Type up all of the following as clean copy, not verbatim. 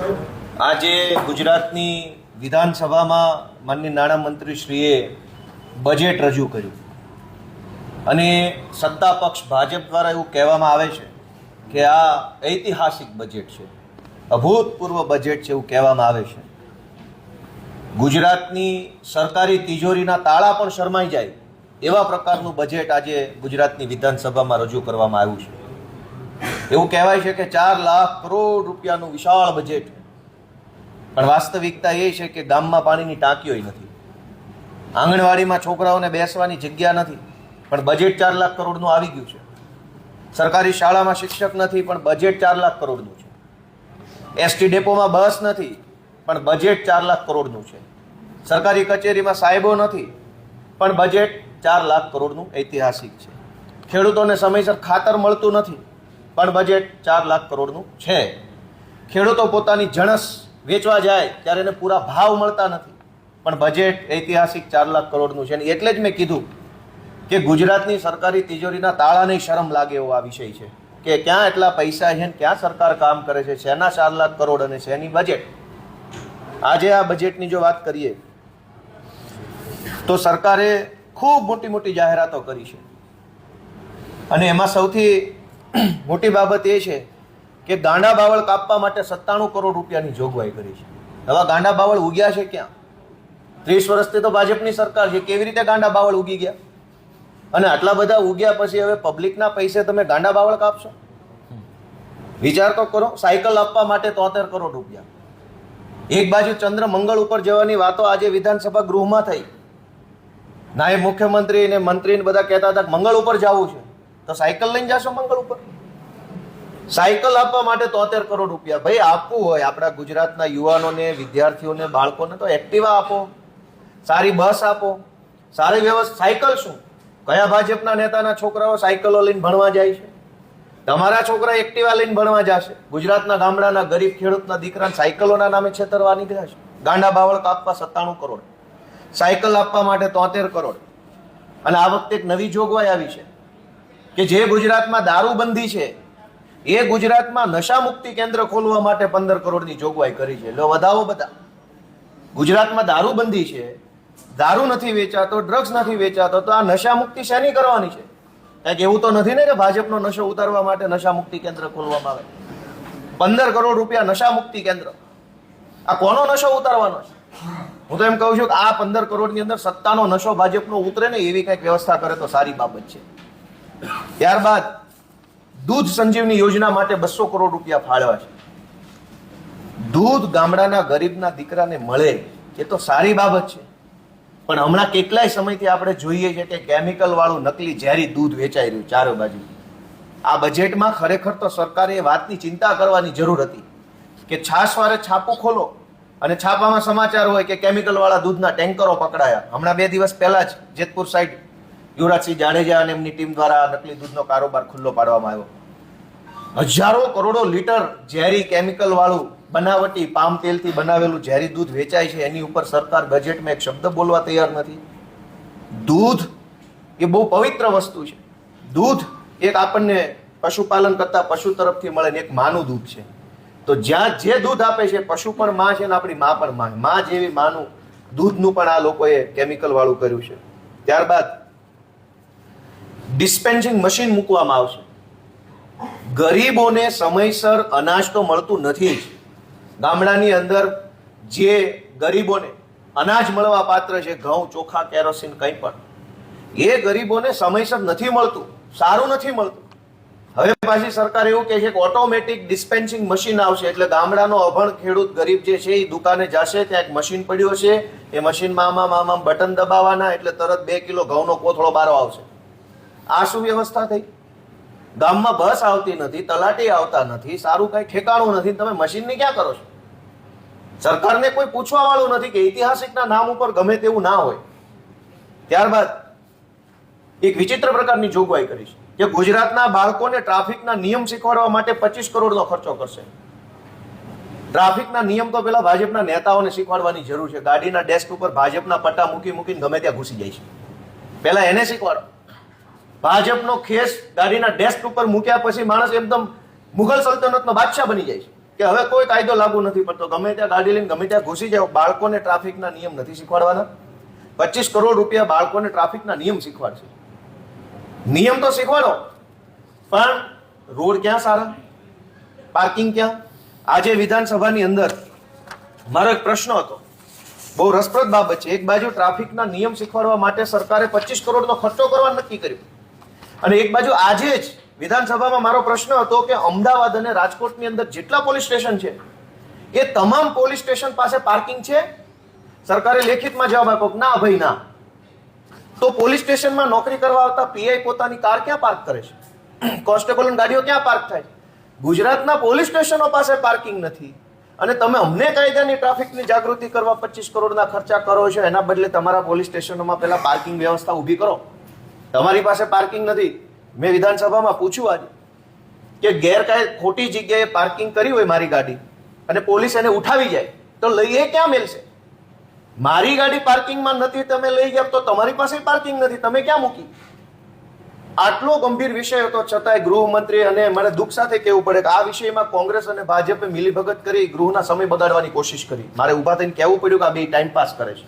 આજે ગુજરાતની વિધાનસભામાં માનનીય નાણામંત્રીશ્રીએ બજેટ રજૂ કર્યું અને સત્તા પક્ષ ભાજપ દ્વારા એવું કહેવામાં આવે છે કે આ ઐતિહાસિક બજેટ છે, અભૂતપૂર્વ બજેટ છે એવું કહેવામાં આવે છે. ગુજરાતની સરકારી તિજોરીના તાળા પણ શરમાઈ જાય એવા પ્રકારનું બજેટ આજે ગુજરાતની વિધાનસભામાં રજૂ કરવામાં આવ્યું છે. એવું કહેવાય છે કે 4 લાખ કરોડ રૂપિયાનું વિશાળ બજેટ, પણ વાસ્તવિકતા એ છે કે ગામમાં પાણીની ટાંકીઓ નથી, આંગણવાડીમાં છોકરાઓને બેસવાની જગ્યા નથી, પણ બજેટ 4 લાખ કરોડનું આવી ગયું છે. સરકારી શાળામાં શિક્ષક નથી, પણ બજેટ 4 લાખ કરોડનું છે. એસટી ડેપોમાં બસ નથી, પણ બજેટ 4 લાખ કરોડનું છે. સરકારી કચેરીમાં સાહેબો નથી, પણ બજેટ 4 લાખ કરોડનું ઐતિહાસિક છે. ખેડૂતોને સમયસર ખાતર મળતું નથી, પણ બજેટ 4 લાખ કરોડનું છે. ખેડૂતો પોતાની જણસ વેચવા જાય ત્યારે એને પૂરા ભાવ મળતા નથી, પણ બજેટ ઐતિહાસિક 4 લાખ કરોડનું છે. એટલે જ મેં કીધું કે ગુજરાતની સરકારી તિજોરીના તાળાને શરમ લાગે એવો આ વિષય છે કે ક્યાં એટલા પૈસા છે, ક્યાં સરકાર કામ કરે છે, શેના 4 લાખ કરોડ અને શેની બજેટ. આજે આ બજેટની જો વાત કરીએ તો સરકારે ખૂબ મોટી મોટી જાહેરાતો કરી છે અને એમાં સૌથી મોટી બાબત એ છે કે ગાંડા બાવળ કાપવા માટે 97 કરોડ રૂપિયાની જોગવાઈ કરી છે. હવે ગાંડા બાવળ ઉગ્યા છે ક્યાં? 30 વર્ષથી તો ભાજપની સરકાર છે, કેવી રીતે ગાંડા બાવળ ઉગી ગયા? અને આટલા બધા ઉગ્યા પછી હવે પબ્લિકના પૈસે તમે ગાંડા બાવળ કાપશો? વિચાર તો કરો. સાયકલ આપવા માટે 73 કરોડ રૂપિયા. એક બાજુ ચંદ્ર મંગળ ઉપર જવાની વાતો આજે વિધાનસભા ગૃહમાં થઈ. નાયબ મુખ્યમંત્રી ને મંત્રી ને બધા કહેતા હતા કે મંગળ ઉપર જવું છે, તો સાયકલ લઈને જશો મંગળ ઉપર? સાયકલ આપવા માટે 73 કરોડ રૂપિયા. ભાઈ આપવું હોય આપણા ગુજરાતના યુવાનોને, વિદ્યાર્થીઓને, બાળકોને તો એક્ટિવા આપો, સારી બસ આપો, સારી વ્યવસ્થા. સાયકલ શું? કયા ભાજપના નેતાના છોકરાઓ સાયકલો લઈને ભણવા જાય છે? તમારા છોકરા એક્ટિવા લઈને ભણવા જશે. ગુજરાતના ગામડાના ગરીબ ખેડૂતના દીકરાને સાયકલોના નામે છેતરવા નીકળ્યા છે. ગાંડા બાવળ કાપવા 97 કરોડ, સાયકલ આપવા માટે 73 કરોડ. અને આ વખતે એક નવી જોગવાઈ આવી છે કે જે ગુજરાતમાં દારૂબંધી છે એ ગુજરાતમાં નશા મુક્તિ કેન્દ્ર ખોલવા માટે 15 કરોડની જોગવાઈ કરી છે. એટલે વધાવો બધા. ગુજરાતમાં દારૂબંધી છે, દારૂ નથી વેચાતો, ડ્રગ્સ નથી વેચાતો, તો આ નશા મુક્તિ શેની કરવાની છે? કંઈક એવું તો નથી ને કે ભાજપનો નશો ઉતારવા માટે નશા મુક્તિ કેન્દ્ર ખોલવામાં આવે? 15 કરોડ રૂપિયા નશા મુક્તિ કેન્દ્ર. આ કોનો નશો ઉતારવાનો છે? હું તો એમ કહું છું કે આ 15 કરોડની અંદર સત્તાનો નશો ભાજપનો ઉતરે ને એવી કંઈક વ્યવસ્થા કરે તો સારી બાબત છે. ત્યારબાદ દૂધ સંજીવની યોજના માટે 200 કરોડ રૂપિયા ફાળવ્યા છે. દૂધ ગામડાના ગરીબના દીકરાને મળે એ તો સારી બાબત છે, પણ હમણાં કેટલાય સમયથી આપણે જોઈએ છે કે કેમિકલ વાળું નકલી ઝેરી દૂધ વેચાઈ રહ્યું ચારે બાજુ. આ બજેટમાં ખરેખર તો સરકારે એ વાતની ચિંતા કરવાની જરૂર હતી કે છાશવારે છાપું ખોલો અને છાપામાં સમાચાર હોય કે કેમિકલ વાળા દૂધના ટેન્કરો પકડાયા. હમણાં 2 દિવસ પહેલા જ જેતપુર સાઈડ યુવરાજસિંહ જાડેજા અને એમની ટીમ દ્વારા નકલી દૂધનો કારોબાર ખુલ્લો પાડવામાં આવ્યો. હજારો કરોડો લીટર ઝેરી કેમિકલ વાળું બનાવટી પામ તેલથી બનાવેલું ઝેરી દૂધ વેચાય છે. એની ઉપર સરકાર બજેટમાં એક શબ્દ બોલવા તૈયાર નથી. દૂધ એ બહુ પવિત્ર વસ્તુ છે. દૂધ એક આપણને પશુપાલન કરતા પશુ તરફથી મળે ને એક માનું દૂધ છે. તો જ્યાં જે દૂધ આપે છે પશુ પણ માં છે ને આપણી માં પણ માં. માં જેવી માનું દૂધનું પણ આ લોકોએ કેમિકલ વાળું કર્યું છે. ત્યારબાદ ડિસ્પેન્સિંગ મશીન મૂકવામાં આવશે. ગરીબોને સમયસર અનાજ તો મળતું નથી જ. ગામડાની અંદર જે ગરીબોને અનાજ મળવા પાત્ર છે, ઘઉં, ચોખા, કેરોસીન, કંઈ પણ, એ ગરીબોને સમયસર નથી મળતું, સારું નથી મળતું. હવે પાછી સરકાર એવું કહે છે કે ઓટોમેટિક ડિસ્પેન્સિંગ મશીન આવશે. એટલે ગામડાનો અભણ ખેડૂત ગરીબ જે છે એ દુકાને જશે, ત્યાં એક મશીન પડ્યો છે, એ મશીનમાં આમાં બટન દબાવવાના એટલે તરત 2 કિલો ઘઉંનો કોથળો બારો આવશે. આ શું વ્યવસ્થા થઈ? ગામમાં બસ આવતી નથી, તલાટી આવતા નથી, સારું કઈ ઠેકાણું નથી, તમે મશીનની ક્યાં કરો છો? સરકારને કોઈ પૂછવા વાળું નથી કે ઐતિહાસિકના નામ ઉપર ગમે તેવું ના હોય. ત્યારબાદ એક વિચિત્ર પ્રકારની જોગવાઈ કરી છે કે ગુજરાતના બાળકોને ટ્રાફિકના નિયમ શીખવાડવા માટે 25 કરોડનો ખર્ચો કરશે. ટ્રાફિકના નિયમ તો પેલા ભાજપના નેતાઓને શીખવાડવાની જરૂર છે. ગાડીના ડેસ્ક ઉપર ભાજપના પટ્ટા મૂકીને ગમે ત્યાં ઘૂસી જાય છે. પહેલા એને શીખવાડો. ભાજપનો ખેસ ગાડીના ડેસ્ક ઉપર મૂક્યા પછી માણસ એકદમ મુઘલ સલ્તનતનો બાદશાહ બની જાય છે. કે હવે કોઈ કાયદો લાગુ નથી પડતો, ગમે ત્યાં ગાડી લઈને ગમે ત્યાં ઘૂસી જાવ, બાળકોને ટ્રાફિકના નિયમ નથી શીખવાડવાના. 25 કરોડ રૂપિયા બાળકોને ટ્રાફિકના નિયમ શીખવાડશે. નિયમ તો શીખવાડો, પણ રોડ ક્યાં સારા, પાર્કિંગ ક્યાં? આજે વિધાનસભાની અંદર મારો એક પ્રશ્ન હતો, બહુ રસપ્રદ બાબત છે. એક બાજુ ટ્રાફિકના નિયમ શીખવાડવા માટે સરકારે 25 કરોડનો ખર્ચો કરવા નક્કી કર્યું, અને એક બાજુ આજે જ વિધાનસભામાં મારો પ્રશ્ન હતો કે અમદાવાદ અને રાજકોટની અંદર જેટલા પોલીસ સ્ટેશન છે એ તમામ પોલીસ સ્ટેશન પાસે પાર્કિંગ છે? સરકારે લેખિતમાં જવાબ આપ્યો ના ભાઈ ના. તો પોલીસ સ્ટેશનમાં નોકરી કરવા આવતા પીઆઈ પોતાની કાર ક્યાં પાર્ક કરે છે? કોન્સ્ટેબલની ગાડીઓ ક્યાં પાર્ક થાય છે? ગુજરાતના પોલીસ સ્ટેશનો પાસે પાર્કિંગ નથી, અને તમે અમને કાયદાની ટ્રાફિકની જાગૃતિ કરવા 25 કરોડના ખર્ચા કરો છો. એના બદલે તમારા પોલીસ સ્ટેશનોમાં પહેલા પાર્કિંગ વ્યવસ્થા ઊભી કરો. તમારી પાસે પાર્કિંગ નથી. મેં વિધાનસભામાં પૂછ્યું આજે કે ગેરકાયદે ખોટી જગ્યાએ પાર્કિંગ કરી હોય મારી ગાડી અને પોલીસ એને ઉઠાવી જાય તો લઈ એ ક્યાં મેલશે? મારી ગાડી પાર્કિંગમાં નથી, તમે લઈ ગયા તો તમારી પાસે પાર્કિંગ નથી, તમે ક્યાં મૂકી? આટલો ગંભીર વિષય હતો છતાંય ગૃહમંત્રી, અને મને દુઃખ સાથે કહેવું પડે કે આ વિષયમાં કોંગ્રેસ અને ભાજપે મિલીભગત કરી ગૃહના સમય બગાડવાની કોશિશ કરી. મારે ઊભા થઈને કહેવું પડ્યું કે આ બે ટાઈમ પાસ કરે છે.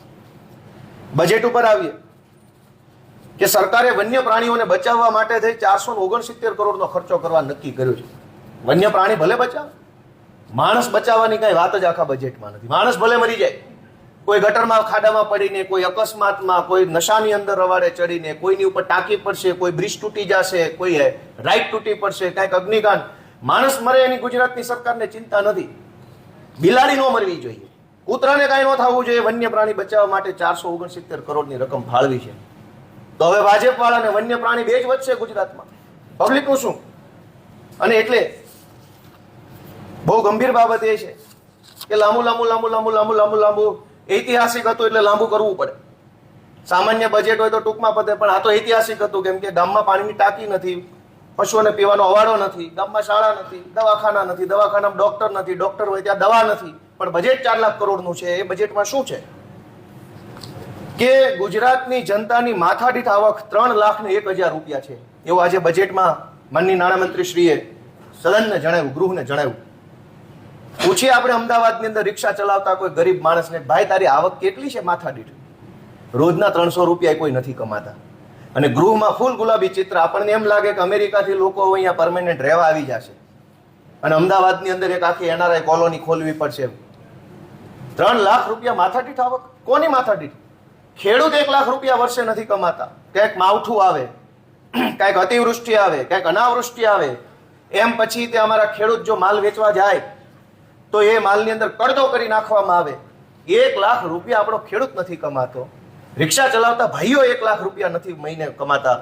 બજેટ ઉપર આવીએ કે સરકારે વન્ય પ્રાણીઓને બચાવવા માટે થઈ 469 કરોડનો ખર્ચો કરવા નક્કી કર્યો છે. વન્ય પ્રાણી ભલે બચાવે, માણસ બચાવવાની કઈ વાત જ આખા બજેટમાં નથી. માણસ ભલે મરી જાય, કોઈ ગટરમાં ખાડામાં પડીને, કોઈ અકસ્માતમાં, કોઈ નશાની અંદર રવાડે ચડીને, કોઈની ઉપર ટાંકી પડશે, કોઈ બ્રિજ તૂટી જશે, કોઈ રાઈટ તૂટી પડશે, કાંઈક અગ્નિકાંડ, માણસ મરે એની ગુજરાતની સરકારને ચિંતા નથી. બિલાડી ન મરવી જોઈએ, કૂતરાને કાંઈ ન થવું જોઈએ. વન્ય પ્રાણી બચાવવા માટે 469 કરોડની રકમ ફાળવી છે. તો હવે ભાજપ વાળાને વન્ય પ્રાણી બે જ વધશે ગુજરાતમાં, પબ્લિકનું શું? અને એટલે બહુ ગંભીર બાબત એ છે કે લાંબુ ઐતિહાસિક હતું એટલે લાંબુ કરવું પડે. સામાન્ય બજેટ હોય તો ટૂંકમાં પતે, પણ આ તો ઐતિહાસિક હતું કેમ કે ગામમાં પાણીની ટાંકી નથી, પશુઓને પીવાનો અવાડો નથી, ગામમાં શાળા નથી, દવાખાના નથી, દવાખાનામાં ડોક્ટર નથી, ડોક્ટર હોય ત્યાં દવા નથી, પણ બજેટ 4 લાખ કરોડનું છે. એ બજેટમાં શું છે કે ગુજરાતની જનતાની માથાદીઠ આવક 3,01,000 રૂપિયા છે, એવું આજે બજેટમાં માનનીય નાણામંત્રી શ્રીએ સદનને જણાવ્યું, ગૃહને જણાવ્યું. પૂછીએ આપણે અમદાવાદની અંદર રિક્ષા ચલાવતા કોઈ ગરીબ માણસને, ભાઈ તારી આવક કેટલી છે માથાદીઠ? રોજના 300 રૂપિયા કોઈ નથી કમાતા. અને ગૃહમાં ફૂલ ગુલાબી ચિત્ર. આપણને એમ લાગે કે અમેરિકાથી લોકો અહીંયા પરમેનન્ટ રહેવા આવી જશે અને અમદાવાદની અંદર એક આખી એનઆરઆઈ કોલોની ખોલવી પડશે. 3 લાખ રૂપિયા માથાદીઠ આવક. કોની માથાદીઠ? ખેડૂત 1 લાખ રૂપિયા વર્ષે નથી કમાતા. ક્યાંક માવઠું આવે, ક્યાંક અતિવૃષ્ટિ આવે, ક્યાંક અનાવૃષ્ટિ આવે, એમ પછી તે અમારા ખેડૂત જો માલ વેચવા જાય તો એ માલની અંદર કરદો કરી નાખવામાં આવે. 1 લાખ રૂપિયા આપણો ખેડૂત નથી કમાતો. રિક્ષા ચલાવતા ભાઈઓ 1 લાખ રૂપિયા નથી મહિને કમાતા.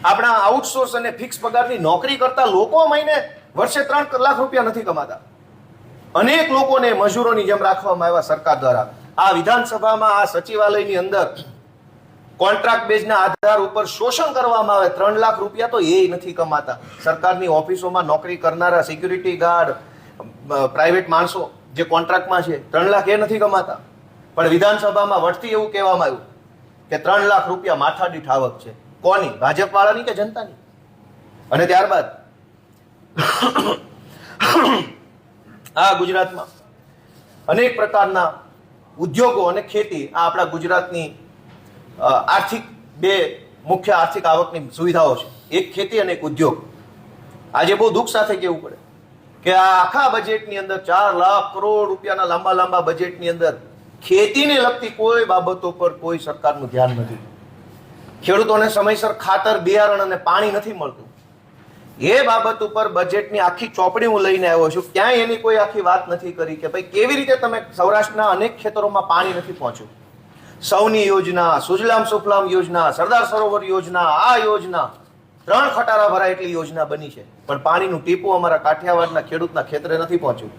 આપણા આઉટસોર્સ અને ફિક્સ પગારની નોકરી કરતા લોકો મહિને વર્ષે 3 લાખ રૂપિયા નથી કમાતા. અનેક લોકોને મજૂરોની જેમ રાખવામાં આવ્યા સરકાર દ્વારા. આ વિધાનસભામાં, આ સચિવાલયની અંદર કોન્ટ્રાક્ટ બેઝના આધાર ઉપર શોષણ કરવામાં આવે. 3 લાખ રૂપિયા તો એ નથી કમાતા. સરકારની ઓફિસોમાં નોકરી કરનારા સિક્યુરિટી ગાર્ડ, પ્રાઇવેટ માણસો જે કોન્ટ્રાક્ટમાં છે, 3 લાખ એ નથી કમાતા. પણ વિધાનસભામાં વટથી એવું કહેવામાં આવ્યું કે 3 લાખ રૂપિયા માથાદીઠ આવક છે. કોની? ભાજપ વાળાની કે જનતાની? અને ત્યારબાદ આ ગુજરાતમાં અનેક પ્રકારના ઉદ્યોગો અને ખેતી, આ આપણા ગુજરાતની આર્થિક બે મુખ્ય આર્થિક આવકની સુવિધાઓ છે. એક ખેતી અને એક ઉદ્યોગ. આજે બહુ દુઃખ સાથે કહેવું પડે કે આ આખા બજેટની અંદર 4 લાખ કરોડ રૂપિયાના લાંબા બજેટની અંદર ખેતીને લગતી કોઈ બાબતો પર કોઈ સરકારનું ધ્યાન નથી. ખેડૂતોને સમયસર ખાતર, બિયારણ અને પાણી નથી મળતું. એ બાબત ઉપર બજેટની આખી ચોપડી હું લઈને આવ્યો છું. ક્યાંય એની કોઈ આખી વાત નથી કરી કે ભાઈ કેવી રીતે તમે સૌરાષ્ટ્રના અનેક ખેતરોમાં પાણી નથી પહોંચ્યું. સૌની યોજના, સુજલામ સુફલામ યોજના, સરદાર સરોવર યોજના, આ યોજના 3 ખટારા ભરાય એટલી યોજના બની છે, પણ પાણીનું ટીપું અમારા કાઠિયાવાડના ખેડૂતના ખેતરે નથી પહોંચ્યું.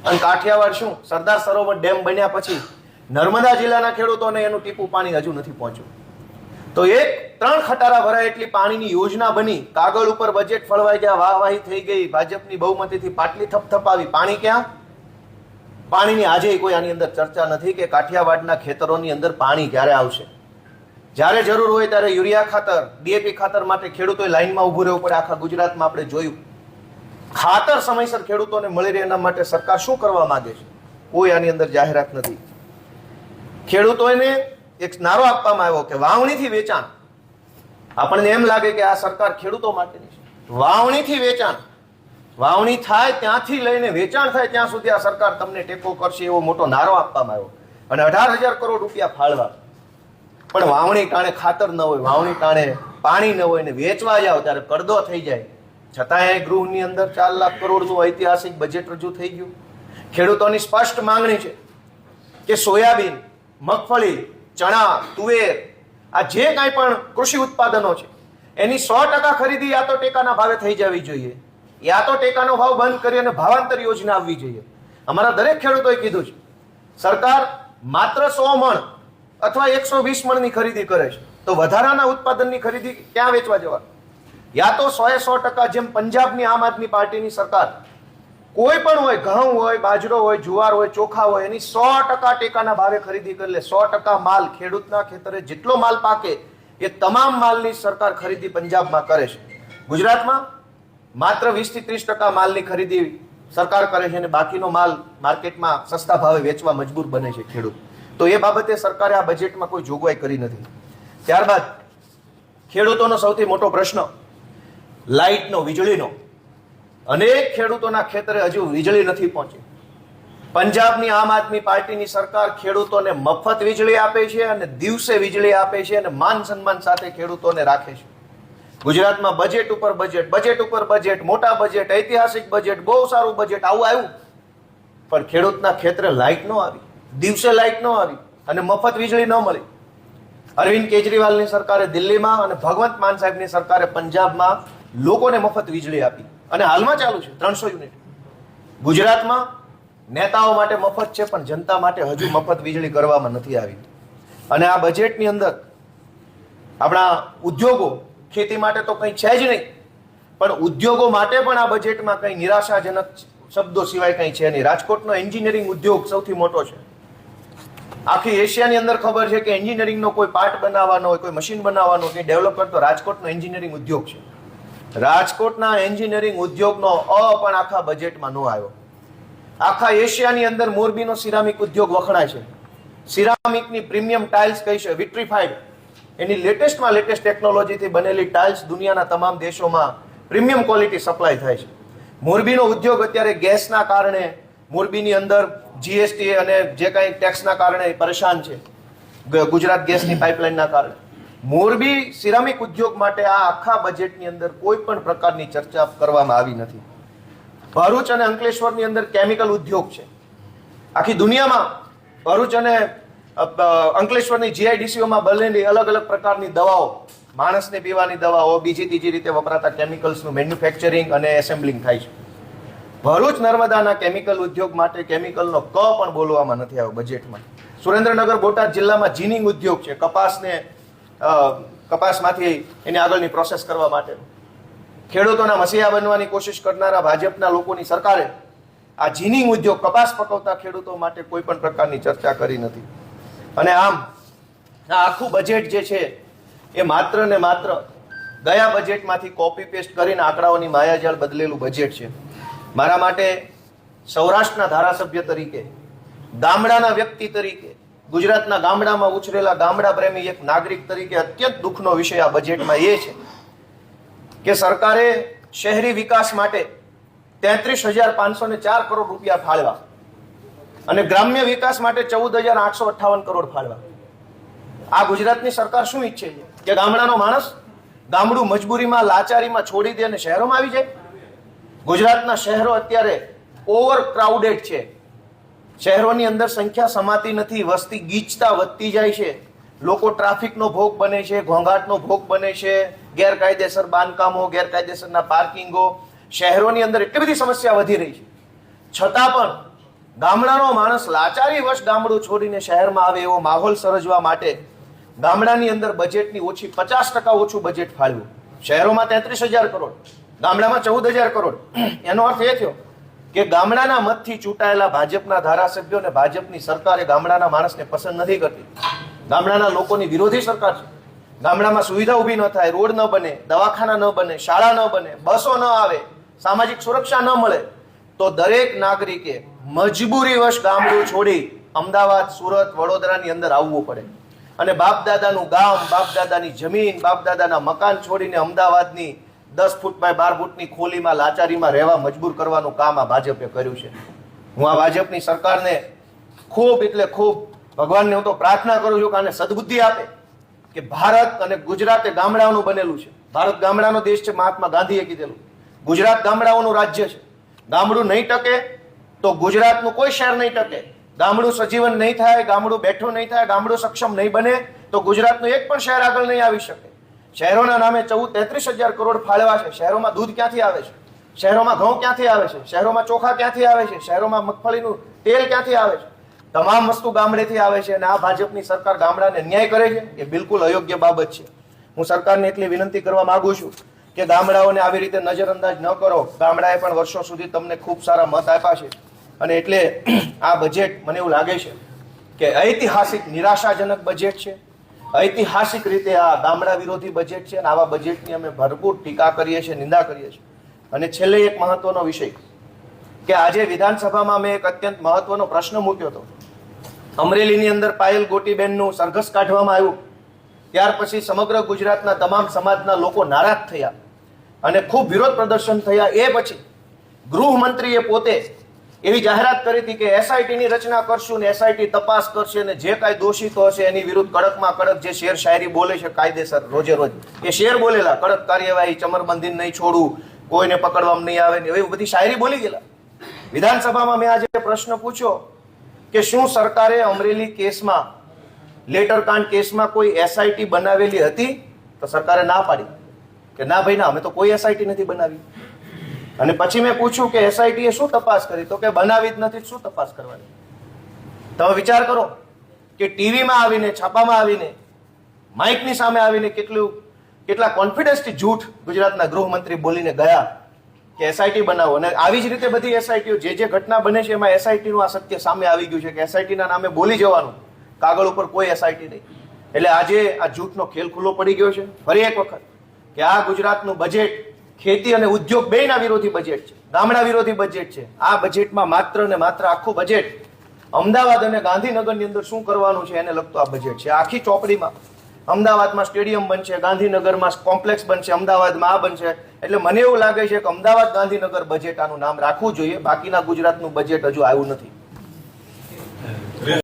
અને કાઠિયાવાડ શું, સરદાર સરોવર ડેમ બન્યા પછી નર્મદા જિલ્લાના ખેડૂતોને એનું ટીપું પાણી હજુ નથી પહોંચ્યું. તો એક 3 ખટારા ભરાય એટલી પાણીની યોજના બની, કાગળ ઉપર બજેટ ફળવાઈ ગયા, વાહવાહી થઈ ગઈ, ભાજપની બહુમતીથી પાટલી થપથપાવી. પાણી ક્યાં? પાણીની આજે કોઈ આની અંદર ચર્ચા નથી કે કાઠિયાવાડના ખેતરોની અંદર પાણી ક્યારે આવશે. જ્યારે જરૂર હોય ત્યારે યુરિયા ખાતર, ડીએપી ખાતર માટે ખેડૂતોએ લાઈનમાં ઊભું રહેવું પડે. આખા ગુજરાતમાં આપણે જોયું. ખાતર સમયસર ખેડૂતોને મળી રહે એના માટે સરકાર શું કરવા માંગે છે? કોઈ આની અંદર જાહેરાત નથી. ખેડૂતોને એક નારો આપવામાં આવ્યો કે વાવણીથી વેચાણ. આપણને એમ લાગે કે આ સરકાર ખેડૂતો માટેની છે. વાવણીથી વેચાણ, વાવણી થાય ત્યાંથી લઈને વેચાણ થાય ત્યાં સુધી આ સરકાર તમને ટેકો કરશે એવો મોટો નારો આપવામાં આવ્યો. અને 18,000 કરોડ રૂપિયા ફાળવા. પણ વાવણી ટાણે ખાતર ન હોય, વાવણી ટાણે પાણી ન હોય ને વેચવા જાવ ત્યારે કડદો થઈ જાય. છતાંય ગૃહની અંદર 4 લાખ કરોડનું ઐતિહાસિક બજેટ રજૂ થઈ ગયું. ખેડૂતોની સ્પષ્ટ માંગણી છે કે સોયાબીન, મગફળી, ચણા, તુવેર, આ જે કાંઈ પણ કૃષિ ઉત્પાદનો છે એની 100% ખરીદી યા તો ટેકાના ભાવે થઈ જવી જોઈએ, યા તો ટેકાનો ભાવ બંધ કરી અને ભાવાંતર યોજના આવવી જોઈએ. અમારા દરેક ખેડૂતોએ કીધું છે સરકાર માત્ર 100 મણ અથવા 120 મણની ખરીદી કરે છે, તો વધારાના ઉત્પાદનની ખરીદી ક્યાં વેચવા જવા? યા તો 100% જેમ પંજાબની આમ આદમી પાર્ટીની સરકાર કોઈ પણ હોય, ઘઉં હોય, બાજરો હોય, જુવાર હોય, ચોખા હોય, એની 100% ટેકાના ભાવે ખરીદી કરી લે. 100% માલ ખેડૂતના ખેતરે જેટલો માલ પાકે એ તમામ માલની સરકાર ખરીદી પંજાબમાં કરે છે. ગુજરાતમાં માત્ર 20 થી 30% માલની ખરીદી સરકાર કરે છે અને બાકીનો માલ માર્કેટમાં સસ્તા ભાવે વેચવા મજબૂર બને છે ખેડૂત. તો એ બાબતે સરકારે આ બજેટમાં કોઈ જોગવાઈ કરી નથી. ત્યારબાદ ખેડૂતોનો સૌથી મોટો પ્રશ્ન લાઇટનો, વીજળીનો. અનેક ખેડૂતોના ખેતરે હજુ વીજળી નથી પહોંચી. પંજાબની આમ આદમી પાર્ટીની સરકાર ખેડૂતોને મફત વીજળી આપે છે અને દિવસે વીજળી આપે છે અને માન સન્માન સાથે ખેડૂતોને રાખે છે. ગુજરાતમાં બજેટ ઉપર બજેટ, બજેટ ઉપર બજેટ, મોટા બજેટ, ઐતિહાસિક બજેટ, બહુ સારું બજેટ આવું આવ્યું, પણ ખેડૂતના ખેતરે લાઇટ ન આવી, દિવસે લાઇટ ન આવી અને મફત વીજળી ન મળી. અરવિંદ કેજરીવાલની સરકારે દિલ્હીમાં અને ભગવંત માન સાહેબની સરકારે પંજાબમાં લોકોને મફત વીજળી આપી અને હાલમાં ચાલુ છે 300 યુનિટ. ગુજરાતમાં નેતાઓ માટે મફત છે પણ જનતા માટે હજુ મફત વીજળી કરવામાં નથી આવી. અને આ બજેટની અંદર આપણા ઉદ્યોગો, ખેતી માટે તો કંઈ છે જ નહીં, પણ ઉદ્યોગો માટે પણ આ બજેટમાં કંઈ નિરાશાજનક શબ્દો સિવાય કંઈ છે નહીં. રાજકોટનો એન્જિનિયરિંગ ઉદ્યોગ સૌથી મોટો છે. આખી એશિયાની અંદર ખબર છે કે એન્જિનિયરિંગનો કોઈ પાર્ટ બનાવવાનો હોય, કોઈ મશીન બનાવવાનો, કોઈ ડેવલપ કરતો રાજકોટનો એન્જિનિયરિંગ ઉદ્યોગ છે. રાજકોટના એન્જિનિયરિંગ ઉદ્યોગનો પણ આખા બજેટમાં ન આવ્યો. આખા એશિયાની અંદર મોરબીનો સિરામિક ઉદ્યોગ વખણાય છે. સિરામિકની પ્રીમિયમ ટાઇલ્સ કઈ છે, વિટ્રીફાઈડ, એની લેટેસ્ટમાં લેટેસ્ટ ટેકનોલોજીથી બનેલી ટાઇલ્સ દુનિયાના તમામ દેશોમાં પ્રીમિયમ ક્વોલિટી સપ્લાય થાય છે. મોરબીનો ઉદ્યોગ અત્યારે ગેસના કારણે મોરબીની અંદર જીએસટી અને જે કાંઈ ટેક્સના કારણે પરેશાન છે, ગુજરાત ગેસની પાઇપલાઇનના કારણે. મોરબી સિરામિક ઉદ્યોગ માટે આ આખા બજેટની અંદર કોઈ પણ પ્રકારની ચર્ચા કરવામાં આવી નથી. ભરૂચ અને અંકલેશ્વરની અંદર કેમિકલ ઉદ્યોગ છે. આખી દુનિયામાં ભરૂચ અને અંકલેશ્વરની જીઆઈડીસીઓમાં બનેલી અલગ અલગ પ્રકારની દવાઓ, માણસને પીવાની દવાઓ, બીજી ત્રીજી રીતે વપરાતા કેમિકલ્સનું મેન્યુફેક્ચરિંગ અને એસેમ્બલિંગ થાય છે. ભરૂચ નર્મદાના કેમિકલ ઉદ્યોગ માટે કેમિકલનો ક પણ બોલવામાં નથી આવ્યો બજેટમાં. સુરેન્દ્રનગર, બોટાદ જિલ્લામાં જીનિંગ ઉદ્યોગ છે, કપાસમાંથી એની આગળની પ્રોસેસ કરવા માટે. ખેડૂતોના મસીહા બનવાની કોશિશ કરનારા ભાજપના લોકોની સરકારે આ જીનિંગ ઉદ્યોગ, કપાસ પકવતા ખેડૂતો માટે કોઈ પણ પ્રકારની ચર્ચા કરી નથી. અને આમ આ આખું બજેટ જે છે એ માત્ર ને માત્ર ગયા બજેટમાંથી કોપી પેસ્ટ કરીને આંકડાઓની માયાજાળ બદલેલું બજેટ છે. મારા માટે સૌરાષ્ટ્રના ધારાસભ્ય તરીકે, ગામડાના વ્યક્તિ તરીકે, ગુજરાતના ગામડામાં ઉછરેલા ગામડા પ્રેમી એક નાગરિક તરીકે અત્યંત દુઃખનો વિષય આ બજેટમાં એ છે કે સરકારે શહેરી વિકાસ માટે 33,504 કરોડ રૂપિયા ફાળવા અને ગ્રામ્ય વિકાસ માટે 14,858 કરોડ ફાળવા. આ ગુજરાતની સરકાર શું ઈચ્છે છે કે ગામડાનો માણસ ગામડું મજબૂરીમાં, લાચારીમાં છોડી દે અને શહેરોમાં આવી જાય? ગુજરાતના શહેરો અત્યારે ઓવર ક્રાઉડેડ છે. શહેરોની અંદર સંખ્યા સમાતી નથી, વસ્તી ગીચતા વધતી જાય છે, લોકો ટ્રાફિકનો ભોગ બને છે, ઘોંઘાટનો ભોગ બને છે, ગેરકાયદેસર બાંધકામો, ગેરકાયદેસરના પાર્કિંગો, શહેરોની અંદર એટલી બધી સમસ્યા વધી રહી છે. છતાં પણ ગામડાનો માણસ લાચારી વશ ગામડું છોડીને શહેરમાં આવે એવો માહોલ સર્જવા માટે ગામડાની અંદર બજેટની ઓછી 50% ઓછું બજેટ ફાળવ્યું. શહેરોમાં 33,000 કરોડ, ગામડામાં 14,000 કરોડ. એનો અર્થ એ થયો કે ગામડાના મતથી ચૂંટાયેલા ભાજપના ધારાસભ્યો અને ભાજપની સરકારે ગામડાના માણસને પસંદ નથી કરતી. ગામડાના લોકોની વિરોધી સરકાર છે. ગામડામાં સુવિધા ઊભી ન થાય, રોડ ન બને, દવાખાના ન બને, શાળા ન બને, બસો ન આવે, સામાજિક સુરક્ષા ન મળે તો દરેક નાગરિકે મજબૂરીવશ ગામડું છોડી અમદાવાદ, સુરત, વડોદરાની અંદર આવવું પડે અને બાપ દાદાનું ગામ, બાપ દાદાની જમીન, બાપ દાદાના મકાન છોડીને અમદાવાદની 10 ફૂટ બાય 12 ફૂટની ખોલીમાં, લાચારીમાં રહેવા મજબૂર કરવાનું કામ આ ભાજપે કર્યું છે. હું આ ભાજપની સરકારને ખૂબ એટલે ખૂબ ભગવાનને હું તો પ્રાર્થના કરું છું કે આને સદબુદ્ધિ આપે કે ભારત અને ગુજરાત એ ગામડાઓનું બનેલું છે. ભારત ગામડાનો દેશ છે, મહાત્મા ગાંધીએ કીધેલું. ગુજરાત ગામડાઓનું રાજ્ય છે. ગામડું નહીં ટકે તો ગુજરાતનું કોઈ શહેર નહીં ટકે. ગામડું સજીવન નહીં થાય, ગામડું બેઠું નહીં થાય, ગામડું સક્ષમ નહીં બને તો ગુજરાતનું એક પણ શહેર આગળ નહીં આવી શકે. શહેરોના નામે 33,000 કરોડ ફાળવા છે. શહેરોમાં દૂધ ક્યાંથી આવે છે? શહેરોમાં ઘઉં ક્યાંથી આવે છે? શહેરોમાં ચોખા ક્યાંથી આવે છે? શહેરોમાં મગફળીનું તેલ ક્યાંથી આવે છે? તમામ વસ્તુ ગામડેથી આવે છે અને આ ભાજપની સરકાર ગામડાને ન્યાય કરે છે એ બિલકુલ અયોગ્ય બાબત છે. હું સરકારને એટલી વિનંતી કરવા માંગુ છું કે ગામડાઓને આવી રીતે નજરઅંદાજ ન કરો. ગામડાએ પણ વર્ષો સુધી તમને ખૂબ સારા મત આપ્યા છે અને એટલે આ બજેટ મને એવું લાગે છે કે ઐતિહાસિક નિરાશાજનક બજેટ છે. ઐતિહાસિક રીતે આ ગામડા વિરોધી બજેટ છે અને આવા બજેટની અમે ભરપૂર ટીકા કરીએ છીએ, નિંદા કરીએ છીએ. અને છેલ્લે એક મહત્વનો વિષય કે આજે વિધાનસભામાં મેં એક અત્યંત મહત્વનો પ્રશ્ન મૂક્યો હતો. અમરેલીની અંદર પાયલ ગોટીબેનનું સરઘસ કાઢવામાં આવ્યું ત્યાર પછી સમગ્ર ગુજરાતના તમામ સમાજના લોકો નારાજ થયા અને ખૂબ વિરોધ પ્રદર્શન થયા. એ પછી ગૃહમંત્રીએ પોતે એવી જાહેરાત કરી હતી કે એસઆઈટીની રચના કરશું ને એસઆઈટી તપાસ કરશે અને જે કાંઈ દોષિતો હશે એની વિરુદ્ધ કડકમાં કડક જે શેર શાયરી બોલે છે કાયદેસર રોજે રોજ એ શેર બોલેલા, કડક કાર્યવાહી, ચમરબંધીને નહીં છોડવું, કોઈને પકડવામાં નહીં આવે ને એવી બધી શાયરી બોલી ગયેલા. વિધાનસભામાં મેં આજે પ્રશ્ન પૂછ્યો કે શું સરકારે અમરેલી કેસમાં, લેટરકાંડ કેસમાં કોઈ એસઆઈટી બનાવેલી હતી? તો સરકારે ના પાડી કે ના ભાઈ ના, અમે તો કોઈ એસઆઈટી નથી બનાવી. અને પછી મેં પૂછ્યું કે એસઆઈટી એ શું તપાસ કરી? તો કે બનાવી જ નથી, શું તપાસ કરવાની? તમે વિચાર કરો કે ટીવીમાં આવીને, છાપામાં આવીને, માઇકની સામે આવીને કેટલા કોન્ફિડન્સથી જૂઠ ગુજરાતના ગૃહમંત્રી બોલીને ગયા કે એસઆઈટી બનાવો. અને આવી જ રીતે બધી એસઆઈટીઓ જે ઘટના બને છે એમાં એસઆઈટીનું આ સત્ય સામે આવી ગયું છે કે એસઆઈટીના નામે બોલી જવાનું, કાગળ ઉપર કોઈ એસઆઈટી નહીં. એટલે આજે આ જૂઠનો ખેલ ખુલ્લો પડી ગયો છે ફરી એક વખત કે આ ગુજરાતનું બજેટ ખેતી અને ઉદ્યોગ બેયના વિરોધી બજેટ છે, ગામડા વિરોધી બજેટ છે. આ બજેટમાં માત્ર ને માત્ર આખું બજેટ અમદાવાદ અને ગાંધીનગરની અંદર શું કરવાનું છે એને લગતું આ બજેટ છે. આખી ચોપડીમાં અમદાવાદમાં સ્ટેડિયમ બનશે, ગાંધીનગરમાં કોમ્પ્લેક્સ બનશે, અમદાવાદમાં આ બનશે. એટલે મને એવું લાગે છે કે અમદાવાદ ગાંધીનગર બજેટ આનું નામ રાખવું જોઈએ. બાકીના ગુજરાતનું બજેટ હજુ આવ્યું નથી.